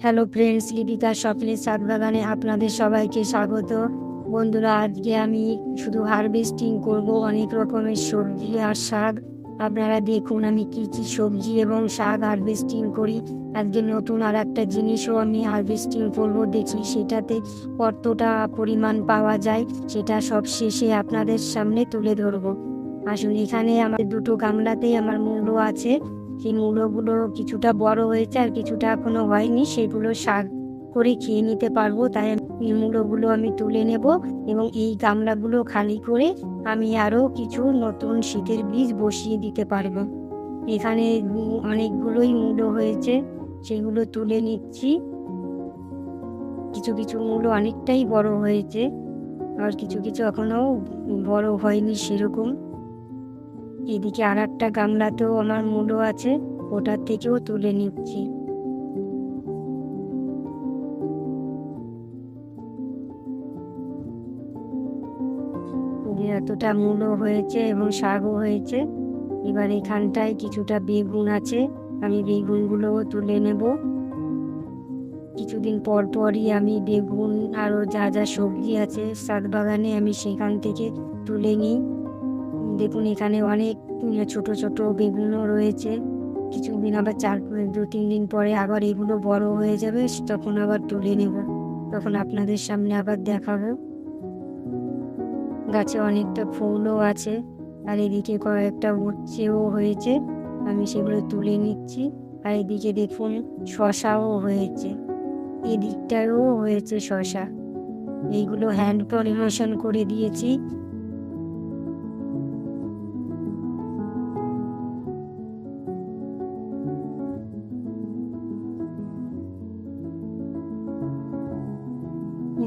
Hello friends, Lipika স্বপ্নের ছাদ বাগানে আপনাদের সবাইকে স্বাগত। বন্ধুরা, আজকে আমি শুধু হারভেস্টিং করব অনেক রকমের সবজি আর শাক। আপনারা দেখুন আমি কি কি সবজি এবং শাক হারভেস্টিং করি। আজকে নতুন আর একটা জিনিসও আমি হারভেস্টিং করব, দেখি সেটাতে কতটা পরিমাণ পাওয়া যায়, সেটা সব শেষে আপনাদের সামনে তুলে ধরবো। আসুন, এখানে আমার দুটো গামলাতেই আমার মূলো আছে। সেই মূলোগুলো কিছুটা বড় হয়েছে আর কিছুটা এখনো হয়নি, সেগুলো শাক করে খেয়ে নিতে পারবো। তাই এই মূলোগুলো আমি তুলে নেব এবং এই গামলাগুলো খালি করে আমি আরও কিছু নতুন শীতের বীজ বসিয়ে দিতে পারবো। এখানে অনেকগুলোই মূলো হয়েছে, সেগুলো তুলে নিচ্ছি। কিছু কিছু মূলো অনেকটাই বড় হয়েছে আর কিছু কিছু এখনো বড় হয়নি সেরকম। এদিকে আর একটা গামলাতেও আমার মূলো আছে, ওটার থেকেও তুলে নিচ্ছি। এতটা মূলো হয়েছে এবং শাকও হয়েছে। এবার এখানটায় কিছুটা বেগুন আছে, আমি বেগুনগুলোও তুলে নেব। কিছুদিন পর পরই আমি বেগুন আরও যা যা সবজি আছে ছাদ বাগানে আমি সেখান থেকে তুলে নিই। দেখুন এখানে অনেক ছোট ছোট বেগুনও রয়েছে। কিছুদিন আবার 2-3 দিন পরে আবার এগুলো বড় হয়ে যাবে, তখন আবার তুলে নেব, তখন আপনাদের সামনে আবার দেখাবো। গাছে অনেকটা ফুলও আছে আর এদিকে কয়েকটা উচ্ছেও হয়েছে, আমি সেগুলো তুলে নিচ্ছি। আর এদিকে দেখুন শশাও হয়েছে, এদিকটাও হয়েছে শশা। এইগুলো হ্যান্ড পলিনেশন করে দিয়েছি।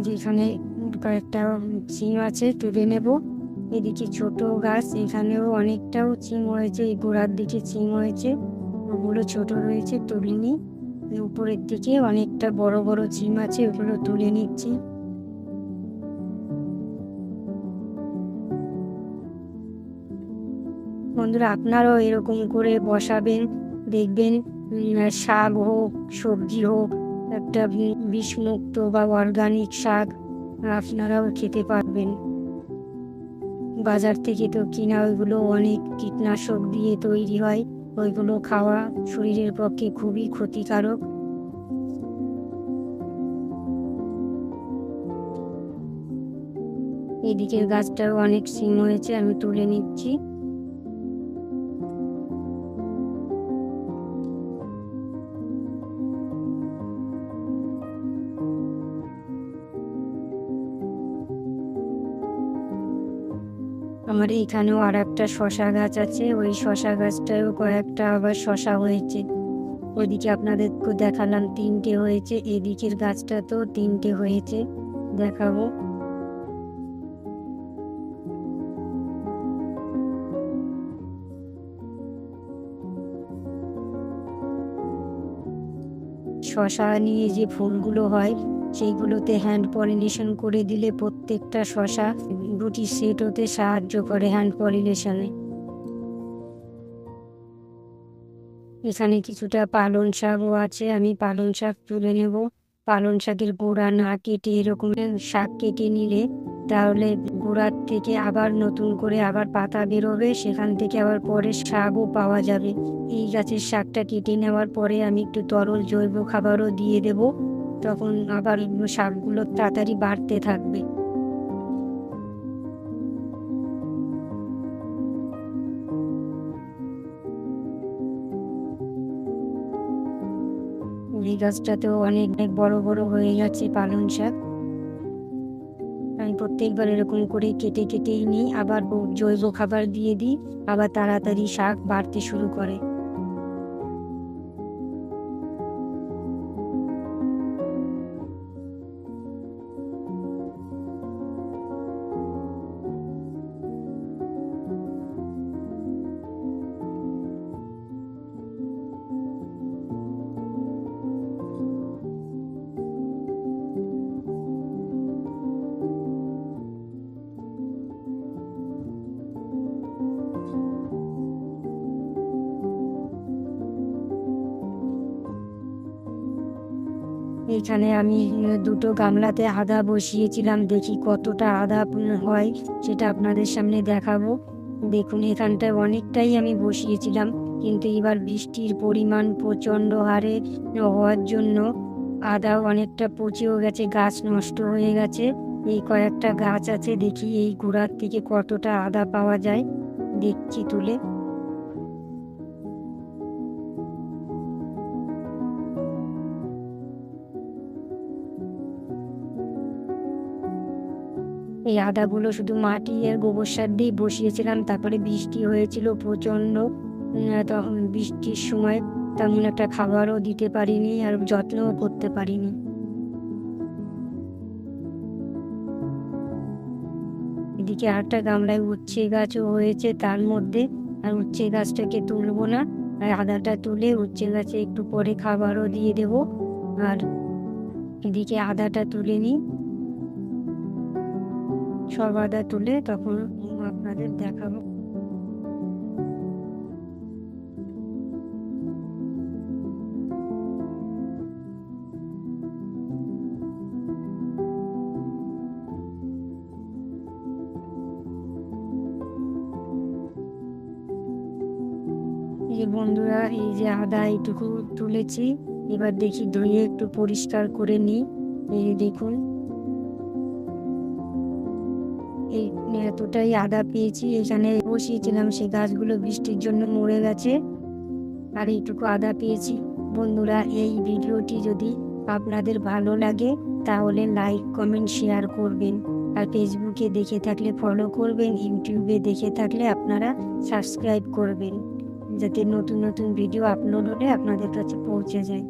যেখানে কয়েকটা সিম আছে তুলে নেব। এদিকে ছোট গাছ, এখানেও অনেকটাও সিম হয়েছে, এই গোড়ার দিকে সিম হয়েছে, ওগুলো ছোট রয়েছে তুলিনি। উপরের দিকে অনেকটা বড় বড় সিম আছে, ওগুলো তুলে নিচ্ছি। বন্ধুরা, আপনারাও এরকম করে বসাবেন, দেখবেন শাক হোক সবজি হোক, একটা বিষমুক্ত বা অর্গানিক শাক আপনারাও খেতে পারবেন। বাজার থেকে তো কিনা ওইগুলো অনেক কীটনাশক দিয়ে তৈরি হয়, ওইগুলো খাওয়া শরীরের পক্ষে খুবই ক্ষতিকারক। এদিকের গাছটাও অনেক সিম হয়েছে, আমি তুলে নিচ্ছি। আমার এখানেও আর একটা শশা গাছ আছে, ওই শশা গাছটাও কয়েকটা আবার শশা হয়েছে। ওইদিকে আপনাদেরকে দেখালাম 3টে হয়েছে, এদিকের গাছটা তো 3টে হয়েছে, দেখাবো। শশা নিয়ে যে ফুলগুলো হয় সেইগুলোতে হ্যান্ড পলিনেশন করে দিলে প্রত্যেকটা শশা দুটি সেট হতে সাহায্য করে হ্যান্ড পলিনেশনে। এখানে কিছুটা পালং শাকও আছে, আমি পালং শাক তুলে নেব। পালং শাকের গোড়া না কেটে এরকম শাক কেটে নিলে তাহলে গোড়ার থেকে আবার নতুন করে আবার পাতা বেরোবে, সেখান থেকে আবার পরে শাকও পাওয়া যাবে। এই গাছের শাকটা কেটে নেওয়ার পরে আমি একটু তরল জৈব খাবারও দিয়ে দেব, তখন আবার শাকগুলো তাড়াতাড়ি বাড়তে থাকবে। এই গাছটাতেও অনেক অনেক বড় বড় হয়ে গেছে পালং শাক। আমি প্রত্যেকবার এরকম করে কেটে কেটেই নিই, আবার জৈব খাবার দিয়ে দিই, আবার তাড়াতাড়ি শাক বাড়তে শুরু করে। এখানে আমি দুটো গামলাতে আদা বসিয়েছিলাম, দেখি কতটা আদা হয় সেটা আপনাদের সামনে দেখাবো। দেখুন এখানটায় অনেকটাই আমি বসিয়েছিলাম, কিন্তু এবার বৃষ্টির পরিমাণ প্রচণ্ড হারে হওয়ার জন্য আদা অনেকটা পচেও গেছে, গাছ নষ্ট হয়ে গেছে। এই কয়েকটা গাছ আছে, দেখি এই গোড়ার থেকে কতটা আদা পাওয়া যায়, দেখছি তুলে। এই আদাগুলো শুধু মাটি আর গোবর সার দিয়ে বসিয়েছিলাম, তারপরে বৃষ্টি হয়েছিল প্রচণ্ড। তখন বৃষ্টির সময় তেমন একটা খাবারও দিতে পারিনি আর যত্নও করতে পারিনি। এদিকে আরেকটা গামলায় উচ্ছে গাছও হয়েছে তার মধ্যে, আর উচ্ছে গাছটাকে তুলবো না, আর আদাটা তুলে উচ্ছে গাছে একটু পরে খাবারও দিয়ে দেবো। আর এদিকে আদাটা তুলে নিই, সব আদা তুলে তখন আপনাদের দেখাবো। এই যে বন্ধুরা, এই যে আদা এইটুকু তুলেছি, এবার দেখি ধুয়ে একটু পরিষ্কার করে নিই। এই যে দেখুন, এই এতটাই আদা পেয়েছি। এখানে বসিয়েছিলাম, সেই গাছগুলো বৃষ্টির জন্য মরে গেছে, আর এইটুকু আদা পেয়েছি। বন্ধুরা, এই ভিডিওটি যদি আপনাদের ভালো লাগে তাহলে লাইক কমেন্ট শেয়ার করবেন, আর ফেসবুকে দেখে থাকলে ফলো করবেন, ইউটিউবে দেখে থাকলে আপনারা সাবস্ক্রাইব করবেন, যাতে নতুন নতুন ভিডিও আপলোড হলে আপনাদের কাছে পৌঁছে যায়।